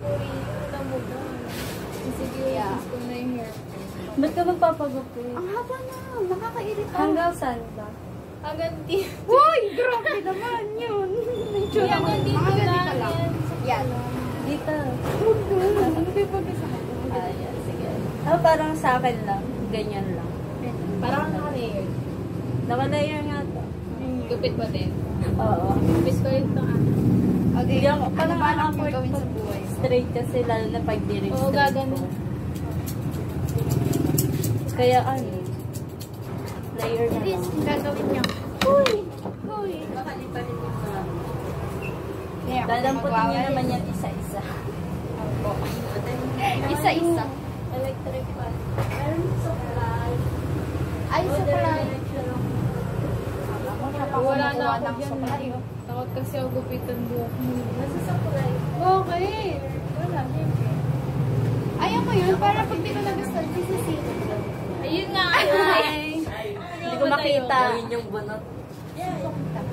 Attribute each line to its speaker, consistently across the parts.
Speaker 1: ko na yung hair.
Speaker 2: Ba't ka magpapagupit?
Speaker 1: Ang haba na. Nakakairita.
Speaker 2: Hanggang saan ba?
Speaker 1: Hanggang dito.
Speaker 3: Uy! Grabe naman yun.
Speaker 1: Hanggang dito lang.
Speaker 3: Yan.
Speaker 2: Dito.
Speaker 3: Ano ba yung pag-isahan?
Speaker 2: Ayan, sige. Parang sa akin lang. Ganyan lang.
Speaker 1: Parang naka-layer.
Speaker 2: Naka-layer nga to.
Speaker 1: Gupit ba din?
Speaker 2: Oo.
Speaker 1: Gupit ko ito
Speaker 3: Okay.
Speaker 2: Parang
Speaker 3: Ano
Speaker 2: awkward
Speaker 3: gawin sa
Speaker 2: pag
Speaker 3: buhay?
Speaker 2: straight kasi lalo na pag direct
Speaker 1: Oo,
Speaker 2: straight
Speaker 1: gaganon.
Speaker 2: ko. Kaya ano, layer na
Speaker 3: Please,
Speaker 2: lang.
Speaker 3: gagawin niyo.
Speaker 2: Uy!
Speaker 3: Uy!
Speaker 2: Baka lipanin mo lang.
Speaker 3: Yeah,
Speaker 2: Lalamputin niyo naman yan isa-isa.
Speaker 3: Isa-isa.
Speaker 2: Electric fan. Meron supply.
Speaker 3: Ay, supply.
Speaker 1: Wala na ako
Speaker 3: ng
Speaker 1: dyan.
Speaker 3: supply.
Speaker 1: Takot kasi ako gupitan buhok mo.
Speaker 2: Nasa supply.
Speaker 1: Okay. Wala.
Speaker 3: Ayaw ko yun, para pag di ko nagustuhan, sisisi.
Speaker 1: Ayun nga.
Speaker 2: Hindi ko makita. Ayun yung bunot.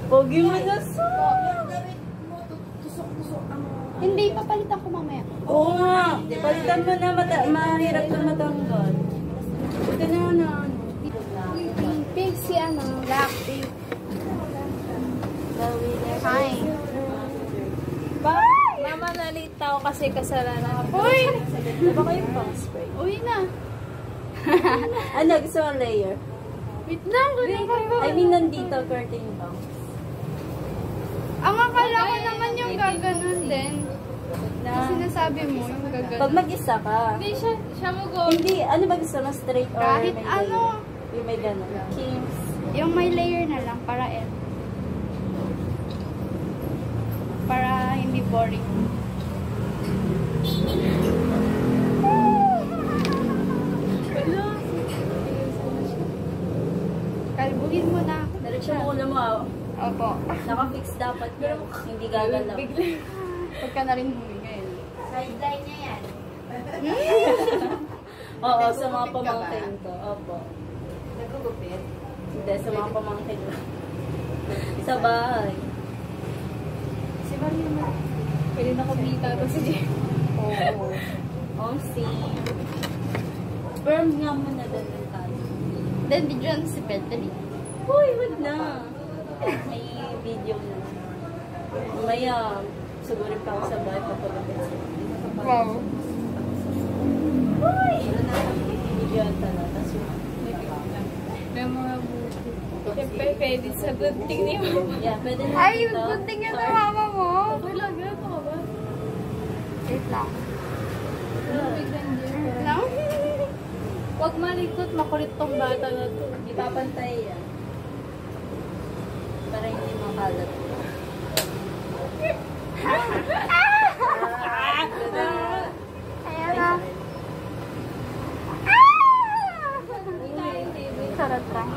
Speaker 2: Pogi mo na so.
Speaker 3: Hindi, papalitan ko mamaya.
Speaker 2: Oo nga. Palitan mo na mahirap na matanggal. Ito na ano.
Speaker 3: Pink si ano, black pink. Hi.
Speaker 1: Mama, nalita ako kasi kasalanan.
Speaker 3: Uy!
Speaker 2: Diba kayo pang spray?
Speaker 3: Uy na.
Speaker 2: Ano, gusto mo layer?
Speaker 3: Wait lang,
Speaker 2: I mean, nandito, curtain bangs.
Speaker 3: Ang akala ko naman yung gaganon din. Na sinasabi mo, yung gaganon.
Speaker 2: Pag mag-isa ka.
Speaker 1: Hindi siya mo go.
Speaker 2: Hindi, ano ba gusto mo? Straight or
Speaker 3: Kahit
Speaker 2: may
Speaker 3: ano.
Speaker 2: layer? Yung may gano'n. Kings.
Speaker 3: Yung may layer na lang, para end. Para hindi boring. Kalbuhin mo na.
Speaker 2: Diretso mo ulo mo.
Speaker 3: Opo.
Speaker 2: Naka-fix dapat yun. Hindi gagalaw.
Speaker 3: Huwag ka na rin humigay.
Speaker 1: Sideline niya yan.
Speaker 2: Oo, sa mga pamangkin ko. Opo.
Speaker 1: Nagugupit.
Speaker 2: Hindi, sa mga pamangkin ko. Sa bahay.
Speaker 3: Si Maria na.
Speaker 1: Pwede na kumita to si Jay.
Speaker 2: Oo. Oh, see. Sperm nga muna doon ng tayo.
Speaker 3: Then, video na si Pedri.
Speaker 2: Uy, wag na. May video na. Maya, siguro pa ako sa bahay papagapit siya.
Speaker 3: Wow.
Speaker 2: Uy! Wala na akong video na. Tapos
Speaker 1: May mga buko. Siyempre, pwede sa gunting ni Mama.
Speaker 2: yeah, pwede na
Speaker 3: Ay,
Speaker 2: dito.
Speaker 3: yung gunting yung mama mo.
Speaker 1: Okay lang, gano'n ka ba?
Speaker 3: Wait lang.
Speaker 1: Wait
Speaker 3: Lang?
Speaker 1: Huwag malikot, makulit tong bata na to.
Speaker 2: Ipapantay yan. Para hindi makalat.
Speaker 3: Ayan na. Sarap lang.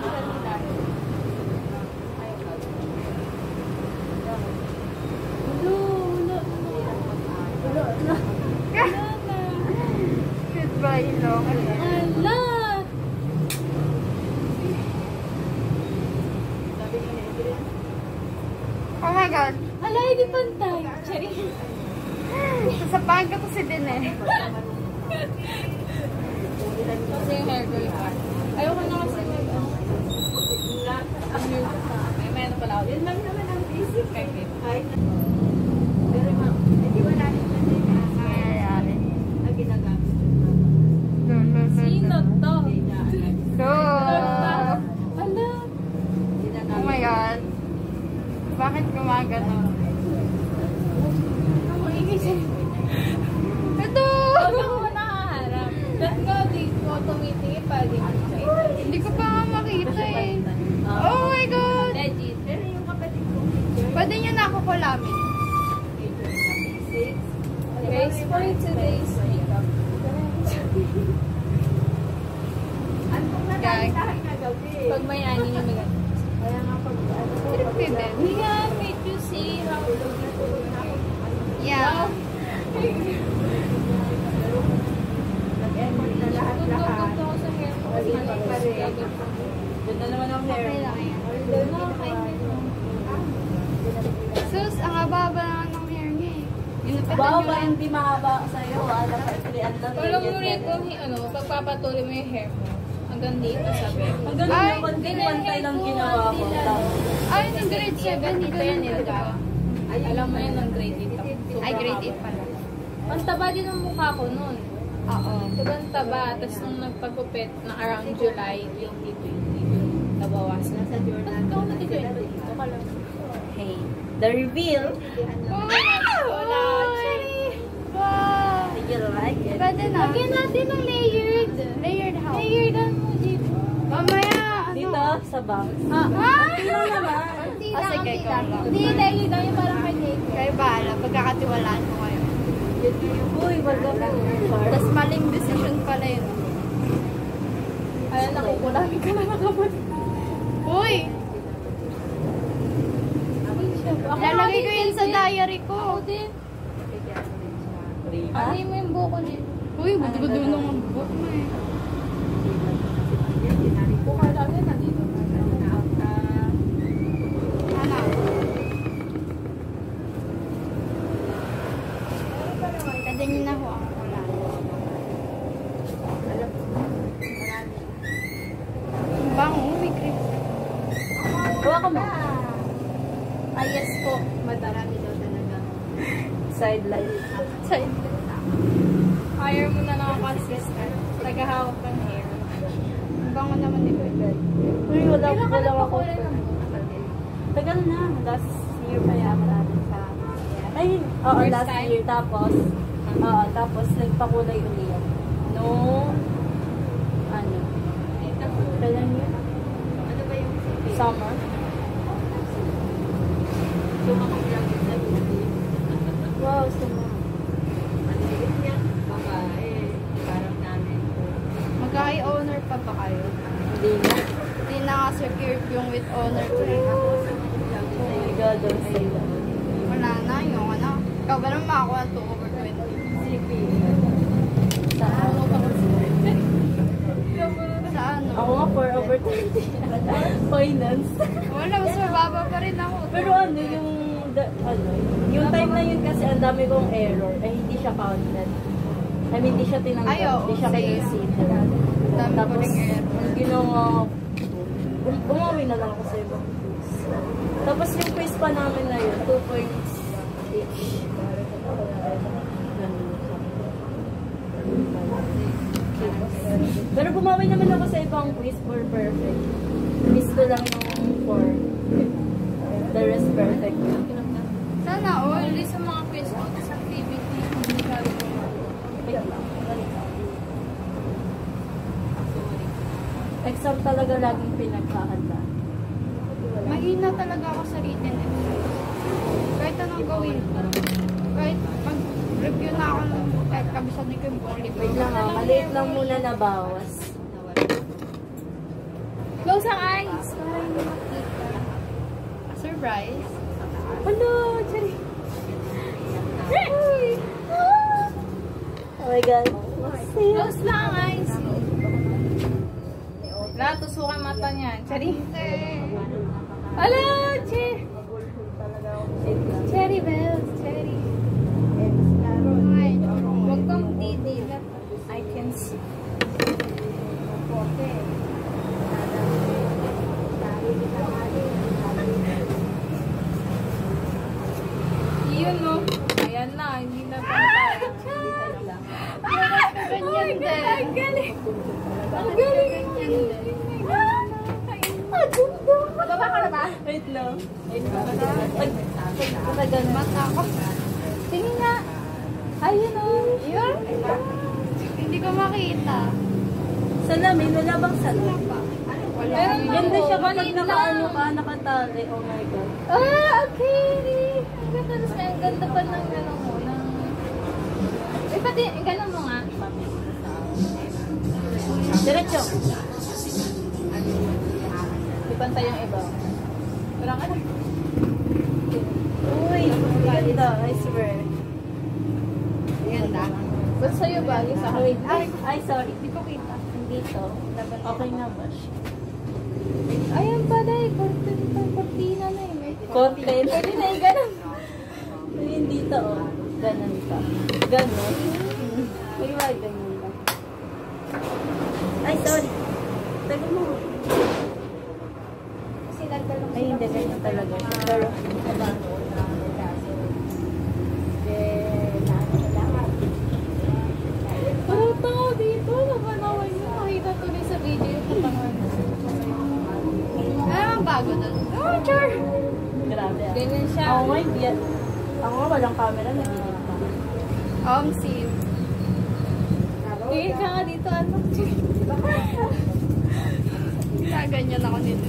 Speaker 3: Goodbye, long.
Speaker 1: Ala!
Speaker 3: Oh my God.
Speaker 1: Ala, hindi pantay. Cherry.
Speaker 3: Sasapahan ka to si Din eh.
Speaker 1: Kasi yung hair ko yung ayoko na kasi may ano pala ako. Yun lang naman ang basic. Kahit pero hindi wala rin kasi
Speaker 3: Nangyayari.
Speaker 1: na ginagamit.
Speaker 3: Sino
Speaker 1: Sino to?
Speaker 3: Go!
Speaker 1: Ala!
Speaker 3: Oh my God. Bakit gumagano? Ito!
Speaker 1: Huwag ako nakaharap. Ba't ko dito tumitingin pa din?
Speaker 3: Hindi ko pa nga makita eh. Oh my God!
Speaker 1: Legit. Pero yung kapatid ko.
Speaker 3: Pwede nyo na ako kulamin.
Speaker 1: Guys, for today's makeup.
Speaker 3: Gag.
Speaker 1: Pag may ani yung mga.
Speaker 2: Kaya nga pag
Speaker 3: Trip din.
Speaker 1: Yeah, made you see how
Speaker 3: Yeah.
Speaker 2: nag-effort na lahat-lahat.
Speaker 1: Gusto ko sa hair ko.
Speaker 2: Kasi doon na naman ang hair.
Speaker 3: Okay lang yan.
Speaker 1: Okay.
Speaker 3: Sus, ang haba-haba naman ng hair niya eh. Ginupit
Speaker 2: Wow, ba hindi mahaba sa'yo? Alam ka, ang
Speaker 1: Parang muli kung pagpapatuloy mo yung hair mo. Hanggang dito sabi.
Speaker 2: Hanggang naman, konting pantay lang ginawa ko.
Speaker 3: Ay, ng grade 7
Speaker 1: Dito yan eh, diba? Alam mo yun ng grade 8.
Speaker 3: Ay, grade 8 pala.
Speaker 1: Ang taba din ang mukha ko nun.
Speaker 3: Oo.
Speaker 1: Sobrang taba. Tapos nung nagpagupit na around July 2020, nabawas na sa journal. Ikaw na dito ka lang.
Speaker 2: Hey, the reveal.
Speaker 1: Wala,
Speaker 3: Wow!
Speaker 2: Did you like it?
Speaker 3: Pwede na.
Speaker 1: Lagyan natin ng layered.
Speaker 3: Layered how?
Speaker 1: Layered mo dito.
Speaker 3: Mamaya,
Speaker 2: Dito, sa box.
Speaker 3: Hindi
Speaker 2: naman.
Speaker 3: sige, ikaw lang.
Speaker 1: Hindi, layered lang yung parang heartache.
Speaker 3: Kayo bahala, pagkakatiwalaan ko kayo.
Speaker 2: Uy, wag ka na.
Speaker 3: Tapos maling decision pala yun.
Speaker 1: Ayan, nakukulami ka na nakabot.
Speaker 3: Uy! Lalagay ko yun sa diary ko.
Speaker 1: Ako din.
Speaker 2: Ha?
Speaker 1: Ano mo yung buko din?
Speaker 3: Uy, gudu-gudu nung ang book mo eh.
Speaker 1: Buka lang yun, nandito.
Speaker 3: Ano? Pwede nyo na ho ang wala. Ang bango, may cream.
Speaker 2: Gawa ka mo.
Speaker 1: Ah, yes po. Madarami daw talaga.
Speaker 2: Sideline.
Speaker 3: Side.
Speaker 1: Hire mo na lang ako assistant. Tagahawak ng hair.
Speaker 3: Ang bango naman ni Bebe.
Speaker 2: Uy, wala
Speaker 1: Kailan ka
Speaker 2: ako.
Speaker 1: nagpakulay ng buko?
Speaker 2: Tagal na. Last year pa yata natin sa... Ay, oo,
Speaker 1: First
Speaker 2: last
Speaker 1: time?
Speaker 2: year. Tapos, nagpakulay ulit. No, ano? Kailan yun?
Speaker 1: Ano ba yung
Speaker 2: Summer.
Speaker 1: sumakang lang yung sabi?
Speaker 2: Wow, summer.
Speaker 1: Maliit niya. Babae. Parang namin.
Speaker 3: Magka-owner pa ba kayo?
Speaker 2: Hindi na.
Speaker 3: Hindi na nga secured yung with owner ko eh.
Speaker 2: Oh my God, don't say that.
Speaker 3: Wala na yung ano. Ikaw ba naman makakuha 2 over 20?
Speaker 1: CP.
Speaker 2: Sa ano pa kasi?
Speaker 3: Sa ano?
Speaker 2: Ako nga 4 over 30. Finance.
Speaker 3: Wala, mas mababa pa rin ako.
Speaker 2: Pero ano, yung time na yun kasi ang dami kong error, eh hindi siya counted. I mean, hindi siya tinanggap,
Speaker 3: Ay, oo,
Speaker 2: hindi siya
Speaker 3: same.
Speaker 2: kinonsider.
Speaker 3: Dami ko
Speaker 2: Tapos,
Speaker 3: ring error.
Speaker 2: ang ginawa, bumawi na lang ako sa ibang quiz. Tapos yung quiz pa namin na yun, 2 points each. Pero bumawi naman ako sa ibang quiz for perfect. Miss ko lang yung 4. The rest perfect.
Speaker 3: Sana all.
Speaker 1: Uli sa mga quiz ko, sa activity, hindi ka rin.
Speaker 2: Wait lang. Exam talaga laging pinaghahanda.
Speaker 3: Mahina talaga ako sa written exam. Kahit anong gawin ko. Kahit pag-review na ako ng kahit kabisad ni ko yung buong libro.
Speaker 2: Wait lang maliit lang muna na bawas.
Speaker 1: Close ang eyes. Para hindi makita.
Speaker 3: Surprise.
Speaker 2: Hello, Cherry. Oh my God.
Speaker 1: Close lang ang eyes. Wala, tusukan mata niyan. Cherry. Hello, Cherry. Cherry bells. Cherry.
Speaker 3: Ay,
Speaker 1: Huwag kang didilat. I can see. Yun no. Ayan na. Hindi na pa tayo.
Speaker 3: ganyan din.
Speaker 1: Ang galing. Ang galing. Baba ka na ba?
Speaker 2: Wait lang. Pag
Speaker 3: Mata ko.
Speaker 1: Tingin nga. Ayun o.
Speaker 3: Yun. Hindi ko makita.
Speaker 2: salamin, wala bang salamin?
Speaker 3: Wala.
Speaker 1: Meron na.
Speaker 2: Ganda siya kapag
Speaker 1: Maliit
Speaker 2: nakaano
Speaker 1: lang.
Speaker 2: ka, nakatali. Oh my God.
Speaker 1: Ah, okay. Ang ganda, ang ganda pa ng gano'n mo. Eh, pati, gano'n mo nga.
Speaker 2: Diretso.
Speaker 1: Ipantay yung iba. Parang ano?
Speaker 2: Uy, ganda. I swear.
Speaker 3: Ganda.
Speaker 1: Ba't sa'yo ba? Sa
Speaker 2: Wait, ay, sorry.
Speaker 3: Hindi ko kita.
Speaker 2: Dito. Okay na ba siya?
Speaker 1: Ayan pala eh. Cortina na eh.
Speaker 2: Content.
Speaker 1: Pwede na eh, gano'n.
Speaker 2: Ayun dito, oh. Ganon ka. Ganon. May mga ganyan lang. Ay, sorry. Tagal mo. Ay, hindi. Ganyan talaga. Pero,
Speaker 1: Totoo dito. Napanawan nyo. Nakita tuloy sa video yung katangan.
Speaker 3: Ano ang bago doon? Oh, sure.
Speaker 2: grabe.
Speaker 1: Ganyan siya.
Speaker 2: Ako nga, hindi. Ako nga, walang camera. Nagigit pa.
Speaker 3: See.
Speaker 1: Tingin ka nga dito, ano?
Speaker 3: Ganyan ako nito.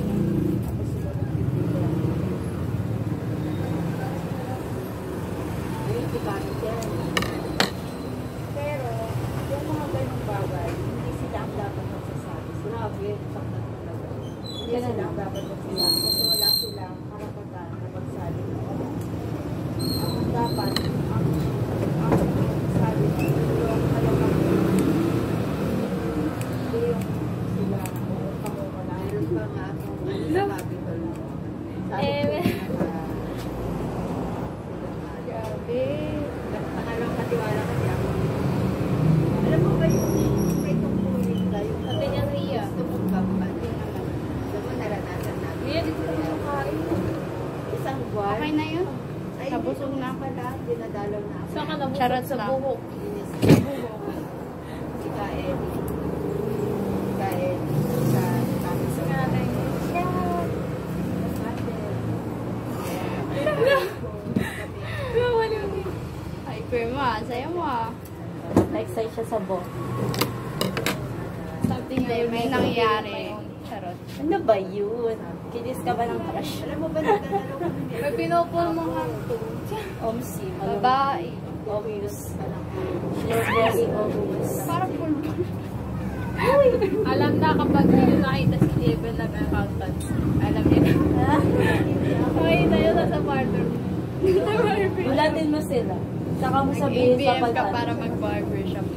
Speaker 4: Pero, yung mga ganong bagay, hindi sila ang dapat magsasabi. Grabe, saktan talaga. Hindi sila ang dapat magsasabi kasi wala silang karapatan na magsabi. Ang dapat, ang sabi yung halagang hindi yung sila pamumula. Meron pa nga akong sabi ko lang.
Speaker 3: Grabe.
Speaker 4: Pangalawang katiwala kasi ako. Alam mo ba yung may tungkulin ka? Yung
Speaker 1: Sabi niya, Ria.
Speaker 4: gusto mong gampanan. Alam mo, naranasan natin.
Speaker 1: Ria, dito ka kumakain.
Speaker 4: Isang buwan.
Speaker 3: Okay na yun.
Speaker 4: Ay,
Speaker 3: Nabusog na.
Speaker 4: pala. Dinadalaw na ako.
Speaker 1: Saan ka nabusog?
Speaker 3: Charot
Speaker 1: Sa
Speaker 3: lang.
Speaker 1: buhok.
Speaker 4: Sa buhok. Si Kael. Si Kael. Sa kami sa
Speaker 1: Nanay.
Speaker 3: Ay, pero mo ah. Saya mo ah.
Speaker 2: Na-excite siya sa book.
Speaker 3: Something na may nangyari. Charot.
Speaker 2: Ano ba yun? Kinis ka ba ng crush?
Speaker 4: Alam mo ba nagdadalaw kami?
Speaker 1: May pinupul mong hanto.
Speaker 2: Omsi.
Speaker 3: Babae.
Speaker 2: Obvious. You're very obvious.
Speaker 3: Parang pulpul.
Speaker 1: Alam na kapag hindi nakita si Jebel nag-accountancy. Alam niya na. Okay, tayo na sa barber.
Speaker 2: Ulatin mo sila. Saka mo sabihin sa
Speaker 3: Nag-ABM ka
Speaker 2: pagkakas.
Speaker 3: para mag-barbershop.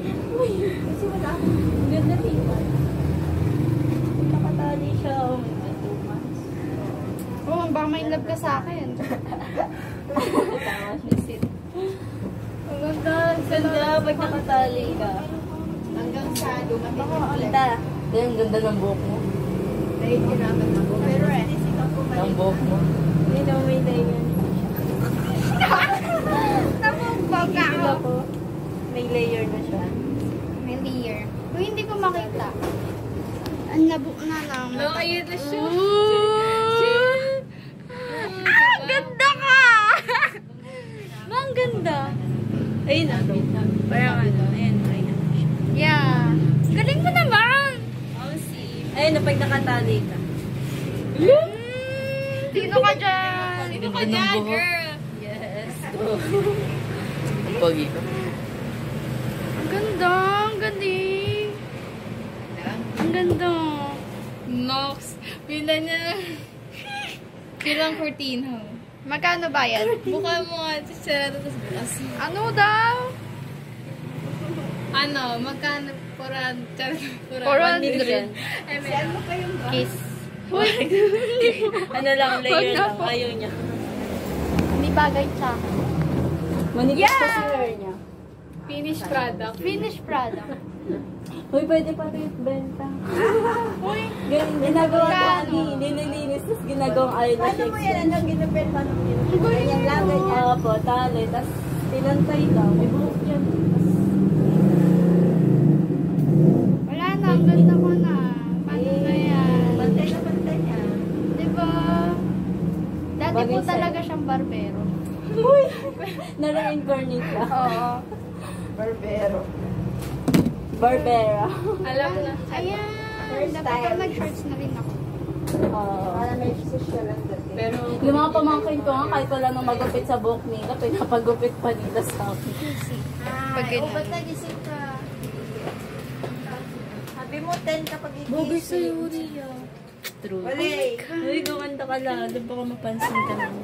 Speaker 4: Kasi wala akong
Speaker 2: Ang ganda rin. Nakatali siya. Oh my God, 2 months.
Speaker 3: Oh, baka may love ka sa akin.
Speaker 2: Tama siya.
Speaker 1: Ang ganda.
Speaker 2: Ganda pag nakatali ka.
Speaker 4: hanggang sa dumating yung flex.
Speaker 2: Ganda. Ang ganda ng buhok mo.
Speaker 4: Nahihirapan ako. Pero sisikap ko
Speaker 2: Ng buhok mo. Hindi na may layer.
Speaker 3: Nabugbog ka ako.
Speaker 2: Ako. May layer na siya.
Speaker 3: May layer. Kung hindi ko makita, ang labo na lang.
Speaker 1: No, ayun na siya.
Speaker 3: Ganda ka! Ang ganda.
Speaker 2: Ayun na. Parang ano. Ayun. Ayun.
Speaker 3: Yeah. Galing mo naman!
Speaker 2: Ayun na pag nakatali ka.
Speaker 3: Sino ka dyan?
Speaker 1: Sino ka dyan, girl?
Speaker 2: Yes.
Speaker 5: Pogi ko.
Speaker 3: Ang ganda. Ang galing. Ang ganda.
Speaker 1: Nox. Pila niya. Pilang cortina.
Speaker 3: Magkano ba yan?
Speaker 1: Buka mo nga. Sarado tapos bukas.
Speaker 3: Ano daw?
Speaker 1: Ano? Magkano?
Speaker 2: 1
Speaker 3: 400.
Speaker 2: million.
Speaker 4: Ano kayong ba?
Speaker 3: Kiss.
Speaker 2: Ano lang, layer
Speaker 3: Wag na
Speaker 2: lang.
Speaker 3: po.
Speaker 2: Ayaw niya.
Speaker 3: Hindi bagay siya.
Speaker 2: Manigit
Speaker 3: Yeah!
Speaker 2: pa si hair niya.
Speaker 1: Finished product.
Speaker 3: Finished product.
Speaker 2: Uy, pwede pa rin benta.
Speaker 3: Uy,
Speaker 2: Ganyan, ginagawa ko
Speaker 3: Magkano?
Speaker 2: nililinis, tapos ginagawang eyelash
Speaker 4: Paano mo yan? Anong ginupin? Paano mo ginupin? Ganyan lang, ganyan.
Speaker 2: Opo, tali. Tapos pinantay daw. May buhok dyan.
Speaker 3: wala na. Ang ganda ko na. Paano ba yan?
Speaker 4: Bantay na bantay niya.
Speaker 3: Diba? Dati
Speaker 2: Bagay
Speaker 3: po
Speaker 2: sa'yo.
Speaker 3: talaga siyang barbero.
Speaker 2: Na-reincarnate ka.
Speaker 3: Oo.
Speaker 4: Barbero.
Speaker 2: Barbera.
Speaker 1: Alam na.
Speaker 3: Ayan.
Speaker 4: First
Speaker 3: Dapat
Speaker 4: time.
Speaker 3: nag-shorts na rin ako.
Speaker 2: Oo.
Speaker 4: Para may social lang dati.
Speaker 1: Pero,
Speaker 2: Yung mga pamangkin ko nga, kahit wala nang magupit sa buhok nila, pinapagupit pa nila sa akin.
Speaker 3: Pag ganun.
Speaker 4: ba't nagising ka? Sabi mo 10 kapag igising.
Speaker 1: Bogey sa'yo, Ria.
Speaker 2: True.
Speaker 4: Wala eh.
Speaker 2: Uy, gumanda ka lang. Doon pa ka mapansin ka lang.